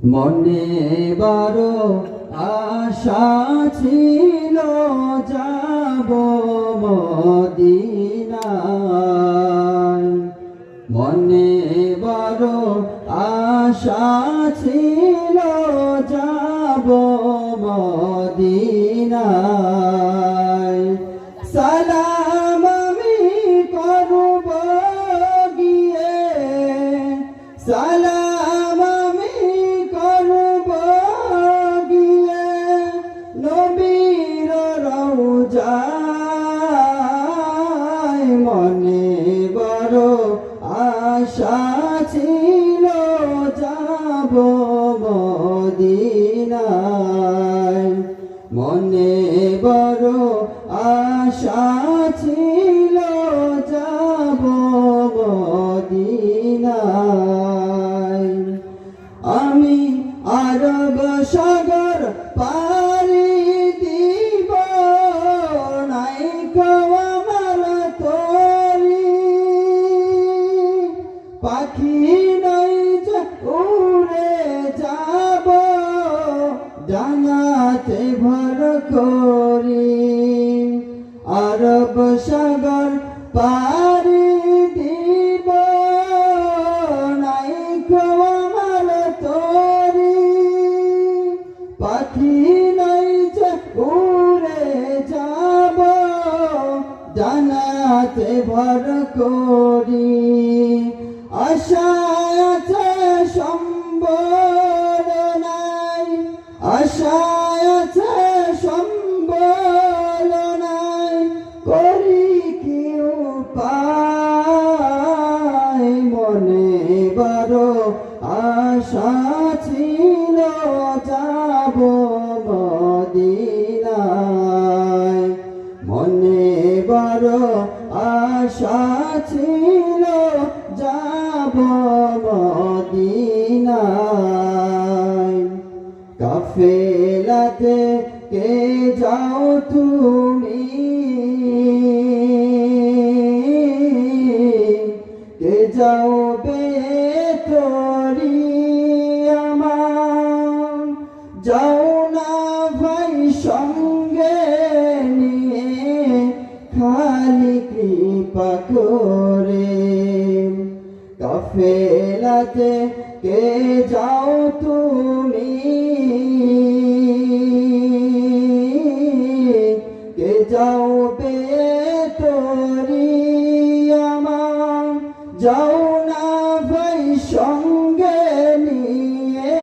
মনে বড় আশা ছিল যাব মদিনায়, মনে বড় আশা ছিল যাব মদিনায়। সালাম আমি করব গিয়ে, সালাম আমি করব গিয়ে নবীর রওজায়। মনে বড় আশা ছিল যাব মদিনায়, মনে বড় আশা ছিল যাব মদিনায়। আমি আরব সাগর পাড়ি দিব, নাইকো আমার তরি, পাখি নাই যে উড়ে যাব জান্নাতে ভর করি। আরব সাগর পাড়ি দিব, নাইকো আমার তরি, পাখি নাই যে উড়ে যাব জান্নাতে ভর করি। আশায় আছে সম্বল নাই, আশায় আছে সম্বল নাই, করি কি উপায়। মনে বড় আশা ছিল যাব মদিনায়, মনে বড় আশা ছিল যাব মদিনায়। কাফেলাতে কে যাও তুমি